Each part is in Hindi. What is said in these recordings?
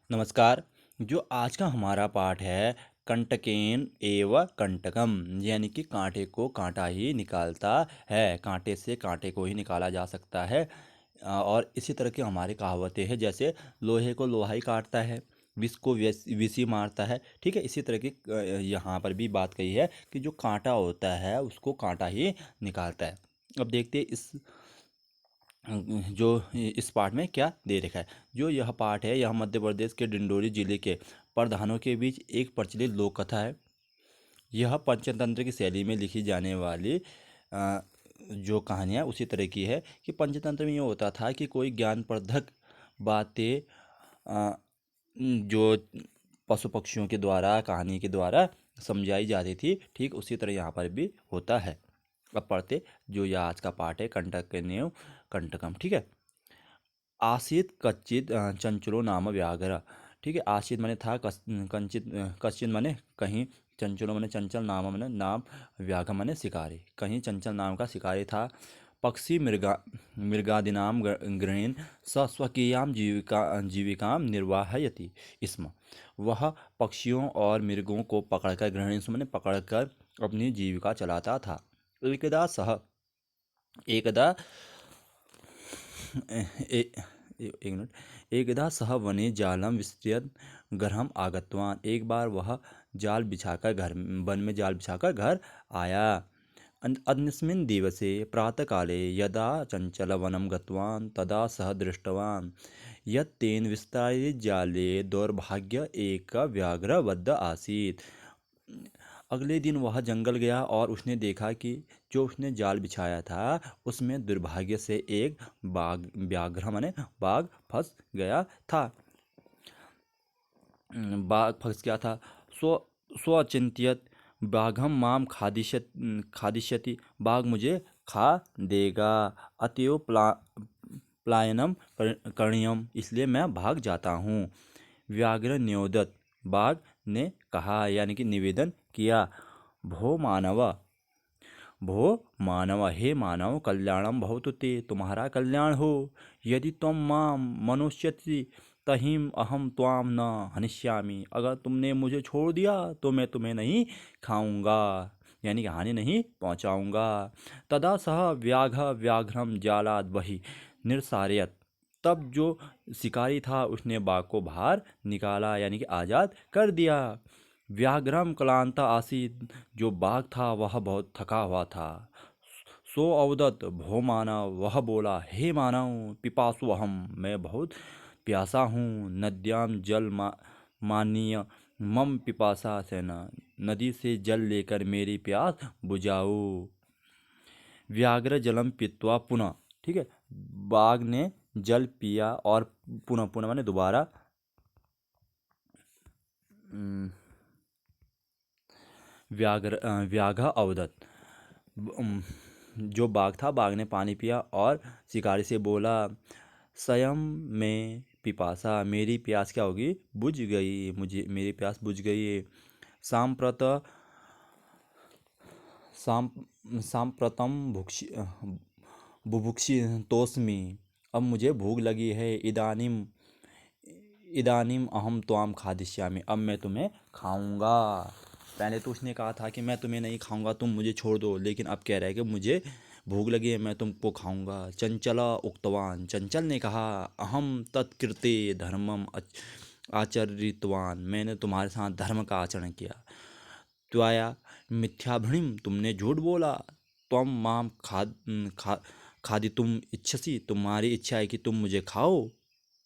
नमस्कार। जो आज का हमारा पाठ है कंटकेन एव कंटकम, यानी कि कांटे को कांटा ही निकालता है, कांटे से कांटे को ही निकाला जा सकता है। और इसी तरह की हमारी कहावतें हैं, जैसे लोहे को लोहा ही काटता है, विष को विष ही मारता है। ठीक है, इसी तरह की यहाँ पर भी बात कही है कि जो कांटा होता है उसको कांटा ही निकालता है। अब देखते हैं जो इस पाठ में क्या दे रखा है। जो यह पाठ है, यह मध्य प्रदेश के डिंडोरी जिले के प्रधानों के बीच एक प्रचलित लोक कथा है। यह पंचतंत्र की शैली में लिखी जाने वाली जो कहानियाँ उसी तरह की है कि पंचतंत्र में ये होता था कि कोई ज्ञानवर्धक बातें जो पशु पक्षियों के द्वारा, कहानी के द्वारा समझाई जाती थी, ठीक उसी तरह यहाँ पर भी होता है। अब पढ़ते जो यह आज का पाठ है, कंटक नेव कंटकम। ठीक है। आसीत कच्चित चंचलो नाम व्याघ्र। ठीक है, आसीत माने था, कंचित कच्चित माने कहीं, चंचलो माने चंचल, नाम माने नाम, व्याघ्र माने शिकारी। कहीं चंचल नाम का शिकारी था। पक्षी मृगादिनाम गृहीण स स्वकीयां जीविकां निर्वाहयति स्म। वह पक्षियों और मृगों को पकड़कर, गृहीण माने पकड़कर, अपनी जीविका चलाता था। एकदा सह एकदा ए- एक मिनट एकदा सह वने जालम विस्तृत गृहम आगतवान। एक बार वह जाल बिछाकर घर वन में जाल बिछाकर घर आया। अन्यस्मिन् दिवसे प्रातःकाले यदा चञ्चलवनं गतवान् तदा सः दृष्टवान् यत् तेन विस्तारितजाले दौर्भाग्य एक व्याघ्रवद् आसीत्। अगले दिन वह जंगल गया और उसने देखा कि जो उसने जाल बिछाया था उसमें दुर्भाग्य से एक व्याघ्र माने बाघ फंस गया था। बाघ फंस गया था। स्व स्वचिंत्यत बाघम माम खादिष्यति। बाघ मुझे खा देगा। अतएव पलायनम करणीयम, इसलिए मैं भाग जाता हूँ। व्याघ्र न्योदत, बाघ ने कहा यानी कि निवेदन किया। भो मानव भो मानव, हे मानव, कल्याणम भवतु ते, तुम्हारा कल्याण हो। यदि तुम माम मनुष्यसि तहिम अहम त्वाम न हनिष्यामि। अगर तुमने मुझे छोड़ दिया तो मैं तुम्हें नहीं खाऊंगा, यानी कि हानि नहीं पहुंचाऊंगा। तदा सह व्याघ्रम जालाद वही निरसारयत। तब जो शिकारी था उसने बाघ को बाहर निकाला, यानी कि आज़ाद कर दिया। व्याघ्रम क्लांता आसीत, जो बाघ था वह बहुत थका हुआ था। सो अवदत भो मानव, वह बोला, हे मानव, पिपासु अहम, मैं बहुत प्यासा हूँ। नद्याम जल मानीय मम पिपासा सेना, नदी से जल लेकर मेरी प्यास बुझाओ। व्याघ्र जलम पीत्वा पुनः, ठीक है, बाघ ने जल पिया और पुनः, पुनः माने दोबारा, व्याघ्र अवदत, जो बाघ था, बाघ ने पानी पिया और शिकारी से बोला, स्वयं में पिपासा, मेरी प्यास क्या होगी, बुझ गई, मुझे मेरी प्यास बुझ गई। सांप्रत साम सांप्रतम बुभुक्षि तोस्मी, अब मुझे भूख लगी है। इदानीम इदानीम अहम त्वाम खादिष्यामि, अब मैं तुम्हें खाऊंगा। पहले तो उसने कहा था कि मैं तुम्हें नहीं खाऊंगा, तुम मुझे छोड़ दो, लेकिन अब कह रहा है कि मुझे भूख लगी है, मैं तुमको खाऊंगा। चंचला उक्तवान, चंचल ने कहा, अहम तत्कृते धर्मम आचरितवान, मैंने तुम्हारे साथ धर्म का आचरण किया। त्वया मिथ्याभ्रणिम, तुमने झूठ बोला। त्वम माम खादितुम इच्छसी, तुम्हारी इच्छा है कि तुम मुझे खाओ।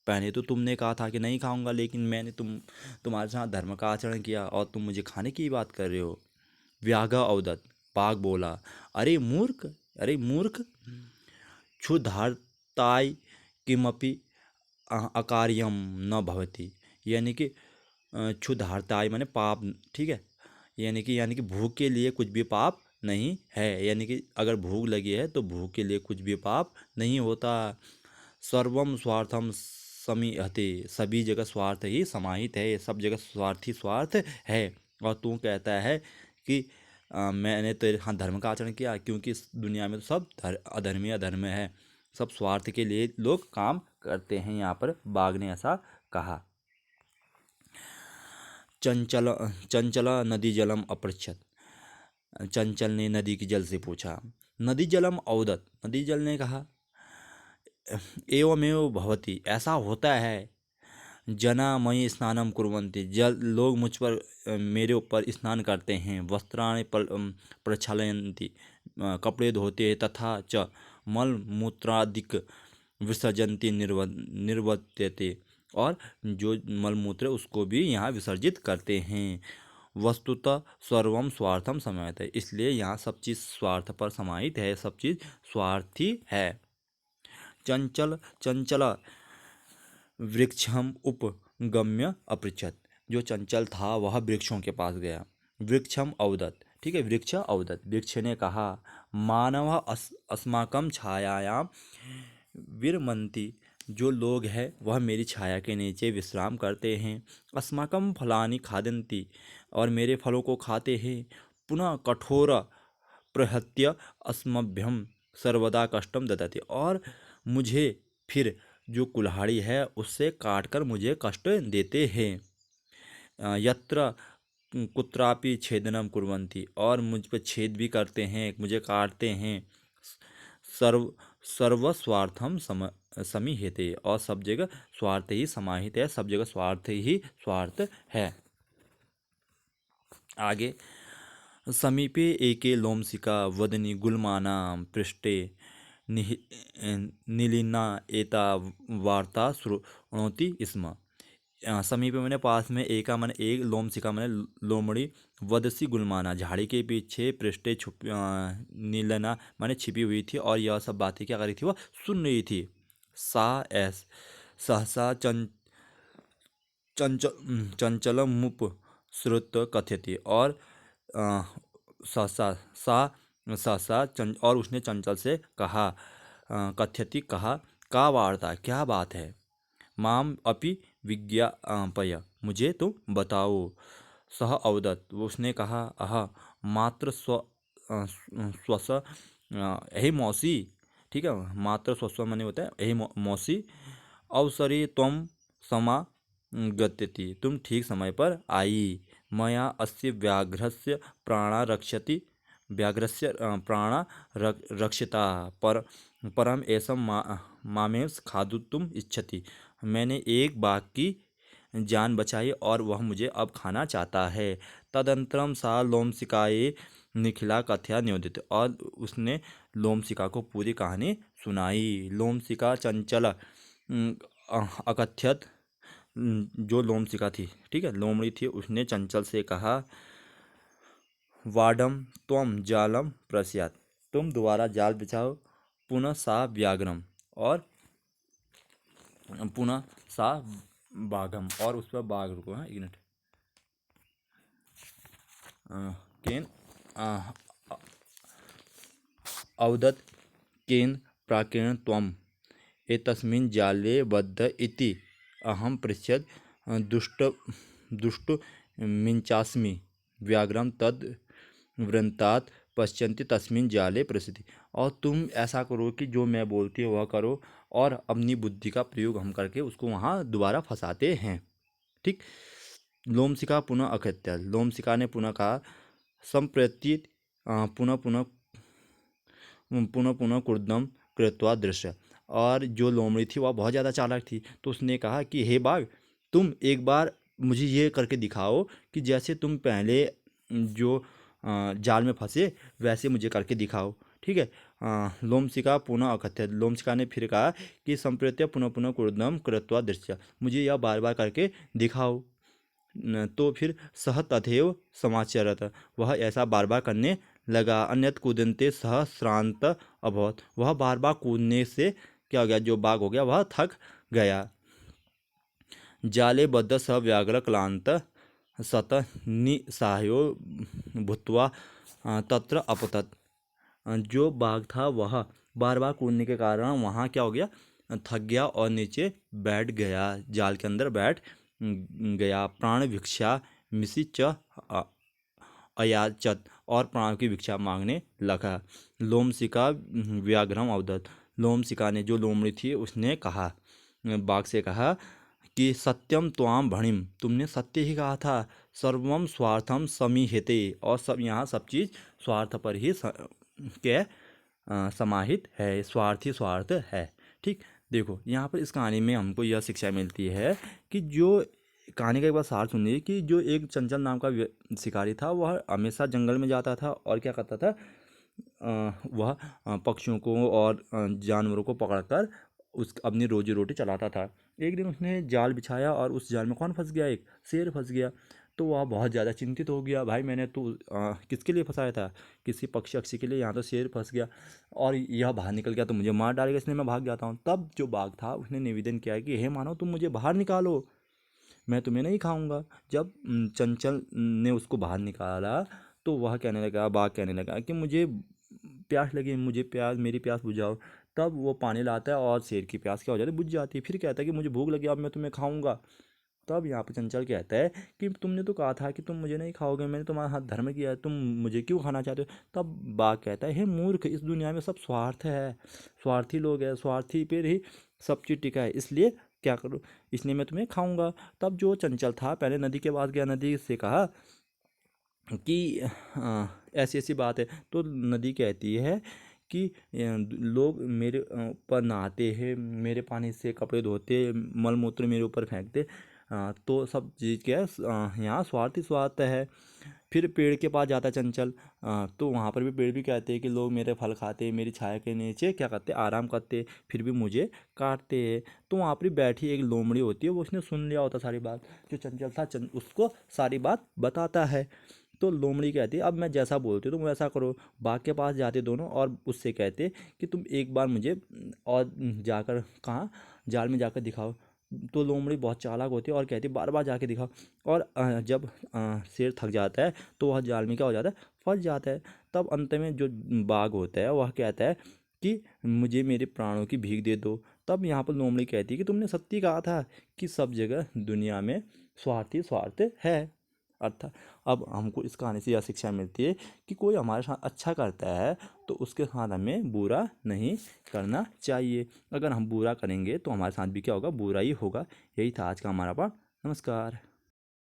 पहले तो तुमने कहा था कि नहीं खाऊंगा, लेकिन मैंने तुम्हारे साथ धर्म का आचरण किया और तुम मुझे खाने की बात कर रहे हो। व्याघ्र अवदत, बाघ बोला, अरे मूर्ख, अरे मूर्ख, क्षुधार्ताय किमपि अकार्यम न भवति, यानी कि क्षुधार्ताय माने पाप, ठीक है, यानी कि भूख के लिए कुछ भी पाप नहीं है, यानी कि अगर भूख लगी है तो भूख के लिए कुछ भी पाप नहीं होता। सर्वम स्वार्थम समीहते, सभी जगह स्वार्थ ही समाहित है, सब जगह स्वार्थी स्वार्थ है। और तू कहता है कि मैंने तेरे हाँ धर्म का आचरण किया, क्योंकि इस दुनिया में तो सब अधर्मी अधर्म है, सब स्वार्थ के लिए लोग काम करते हैं। यहाँ पर बाघ ने ऐसा कहा। चंचल चंचल नदी जलम अपृच्छत। चंचल ने नदी के जल से पूछा। नदी जलम अवदत, नदी जल ने कहा, एवमेव भवति, ऐसा होता है। जना मयि स्नानम कुर्वन्ति, जल लोग मुझ पर मेरे ऊपर स्नान करते हैं। वस्त्राणि प्रक्षालयन्ति, कपड़े धोते हैं। तथा च मल मूत्रादिक विसर्जन्ति निर्वर्त्यते, और जो मलमूत्र उसको भी यहाँ विसर्जित करते हैं। वस्तुतः सर्वम स्वार्थम समाहित है, इसलिए यहाँ सब चीज़ स्वार्थ पर समाहित है, सब चीज़ स्वार्थी है। चंचल चंचला वृक्षम उपगम्य अपृच्छत, जो चंचल था वह वृक्षों के पास गया। वृक्षम अवदत, ठीक है, वृक्ष अवदत, वृक्ष ने कहा, मानव अस्माकं छायायाम विरमन्ति, जो लोग हैं वह मेरी छाया के नीचे विश्राम करते हैं। अस्माकं फलानि खादन्ति, और मेरे फलों को खाते हैं। पुनः कठोर प्रहत्य अस्मभ्यम सर्वदा कष्टम ददति, और मुझे फिर जो कुल्हाड़ी है उससे काटकर मुझे कष्ट देते हैं। यत्र कुत्रापि छेदनम कुर्वन्ति, और मुझ पर छेद भी करते हैं, मुझे काटते हैं। सर्वस्वार्थम समीहेते, और सब जगह स्वार्थ ही समाहित है, सब जगह स्वार्थ ही स्वार्थ है। आगे, समीपे एके लोमसिका वदनी गुलमानां पृष्ठे नीलिना एता वार्ता श्रुणोति स्म। समीपे मैंने पास में, एका मैंने एक, लोमसिका मैंने लोमड़ी, वदसी गुलमाना झाड़ी के पीछे, पृष्ठे छुप नीलना मैंने छिपी हुई थी, और यह सब बातें क्या कर रही थी, वह सुन रही थी। सा एस सहसा चंचलमुप श्रुत कथयति, और सहसा और उसने चंचल से कहा, कथयति कहा, का वार्ता, क्या बात है। माम अपि विज्ञापय, मुझे तुम बताओ। सह अवदत, उसने कहा, अह मात्र स्वस, यही मौसी, ठीक है, मात्र स्वस्व मैंने होता है यही मौसी। अवसरी त्वम समा गत्यति, तुम ठीक समय पर आई। मया अस्य व्याघ्रस्य प्राणा रक्षति, व्याघ्रस्य प्राणा रक्षिता, परम एसम मामेव खादुतुम इच्छति, मैंने एक बाघ की जान बचाई और वह मुझे अब खाना चाहता है। तदंतरम सा लोमसिकाए निखिला कथया नियोदित, और उसने लोमसिका को पूरी कहानी सुनाई। लोमसिका चंचल अकथ्यत, जो लोमसिका थी, ठीक है, लोमड़ी थी, उसने चंचल से कहा, वाडम त्वम जालम प्रस्यात, तुम दोबारा जाल बिछाओ। पुनः सा व्याघ्रम, और पुनः सा बाघम, और उस पर बाघ, रुको हाँ एक मिनट, केन अवदत केन प्राकेण त्वम एतस्मिन् जाले बद्ध इति अहम पृच्छद दुष्ट मिंचास्मि व्याघ्रम तद वृंतात पश्यन्ति तस्मिन् जाले प्रसिद्धि, और तुम ऐसा करो कि जो मैं बोलती हूँ वह करो, और अपनी बुद्धि का प्रयोग हम करके उसको वहाँ दोबारा फंसाते हैं। ठीक। लोमसिका पुनः अकृत्य, लोमसिका ने पुनः कहा, संप्रति पुनः पुनः पुनः पुनः कुर्दम कृत्वा दृश्य, और जो लोमड़ी थी वह बहुत ज़्यादा चालाक थी, तो उसने कहा कि हे बाघ, तुम एक बार मुझे ये करके दिखाओ कि जैसे तुम पहले जो जाल में फंसे वैसे मुझे करके दिखाओ। ठीक है। लोमसिका पुनः अकथ्य, लोमसिका ने फिर कहा कि संप्रत्य पुनः पुनः कुर्दम कृत्वा दृश्य, मुझे यह बार बार करके दिखाओ। तो फिर सह तथैव समाचरत, वह ऐसा बार बार करने लगा। अन्यत कूदन्ते सह श्रांत अभवत, वह बार बार कूदने से क्या हो गया, जो बाघ हो गया वह थक गया। जाले बद्ध स व्याघ्र क्लांत सत निसाह्यो भूत्वा तत्र अपतत, जो बाघ था वह बार बार कूदने के कारण वहाँ क्या हो गया, थक गया और नीचे बैठ गया, जाल के अंदर बैठ गया। प्राण भिक्षा मिसी च अयाचत, और प्राण की भिक्षा मांगने लगा। लोमसिका व्याघ्रम अवदत, लोमसिका ने, जो लोमड़ी थी, उसने कहा, बाघ से कहा कि सत्यम त्वाम भणिम, तुमने सत्य ही कहा था। सर्वम स्वार्थम समीहते, और सब यहाँ सब चीज़ स्वार्थ पर ही के समाहित है, स्वार्थी स्वार्थ है। ठीक, देखो यहाँ पर इस कहानी में हमको यह शिक्षा मिलती है कि जो कहानी का एक बार सार सुनिए कि जो एक चंचल नाम का शिकारी था, वह हमेशा जंगल में जाता था और क्या करता था, वह पक्षियों को और जानवरों को पकड़कर उस अपनी रोजी रोटी चलाता था। एक दिन उसने जाल बिछाया और उस जाल में कौन फंस गया, एक शेर फंस गया। तो वह बहुत ज़्यादा चिंतित हो गया, भाई मैंने तो किसके लिए फंसाया था, किसी पक्षी अक्षी के लिए, यहाँ तो शेर फंस गया और यह बाहर निकल गया तो मुझे मार डालेगा, इसलिए मैं भाग जाता हूँ। तब जो बाघ था उसने निवेदन किया कि हे मानव, तुम मुझे बाहर निकालो, मैं तुम्हें नहीं खाऊंगा। जब चंचल ने उसको बाहर निकाला तो वह कहने लगा, बाघ कहने लगा कि मुझे प्यास लगी, मुझे प्यास, मेरी प्यास बुझाओ। तब वो पानी लाता है और शेर की प्यास क्या हो जाती है, बुझ जाती है। फिर कहता है कि मुझे भूख लगी, अब मैं तुम्हें खाऊंगा। तब यहाँ पे चंचल कहता है कि तुमने तो कहा था कि तुम मुझे नहीं खाओगे, मैंने तुम्हारा हाथ धर्म किया है, तुम मुझे क्यों खाना चाहते हो। तब बाघ कहता है, हे मूर्ख, इस दुनिया में सब स्वार्थ है, स्वार्थी लोग हैं, स्वार्थी पर ही सब चीज़ टिका है, इसलिए क्या करूँ, इसलिए मैं तुम्हें खाऊंगा। तब जो चंचल था पहले नदी के पास गया, नदी से कहा कि ऐसी ऐसी बात है। तो नदी कहती है कि लोग मेरे ऊपर नहाते हैं, मेरे पानी से कपड़े धोते, मल मूत्र मेरे ऊपर फेंकते, तो सब चीज़ क्या है, यहाँ स्वार्थ ही स्वार्थ है। फिर पेड़ के पास जाता है चंचल, तो वहाँ पर भी पेड़ भी कहते हैं कि लोग मेरे फल खाते, मेरी छाया के नीचे क्या करते, आराम करते, फिर भी मुझे काटते हैं। तो वहाँ पर बैठी एक लोमड़ी होती है, वो उसने सुन लिया होता सारी बात, जो चंचल था उसको सारी बात बताता है। तो लोमड़ी कहती है, अब मैं जैसा बोलती हूँ तुम वैसा करो। बाघ के पास जाते दोनों और उससे कहते कि तुम एक बार मुझे और जाकर कहाँ, जाल में जाकर दिखाओ। तो लोमड़ी बहुत चालाक होती है और कहती है बार बार जाके दिखाओ। और जब शेर थक जाता है तो वह जाल में क्या हो जाता है, फंस जाता है। तब अंत में जो बाघ होता है वह कहता है कि मुझे मेरे प्राणों की भीख दे दो। तब यहाँ पर लोमड़ी कहती है कि तुमने सत्य कहा था कि सब जगह दुनिया में स्वार्थी स्वार्थ है। अर्थात अब हमको इस कहानी से यह शिक्षा मिलती है कि कोई हमारे साथ अच्छा करता है तो उसके साथ हमें बुरा नहीं करना चाहिए। अगर हम बुरा करेंगे तो हमारे साथ भी क्या होगा, बुरा ही होगा। यही था आज का हमारा पाठ। नमस्कार।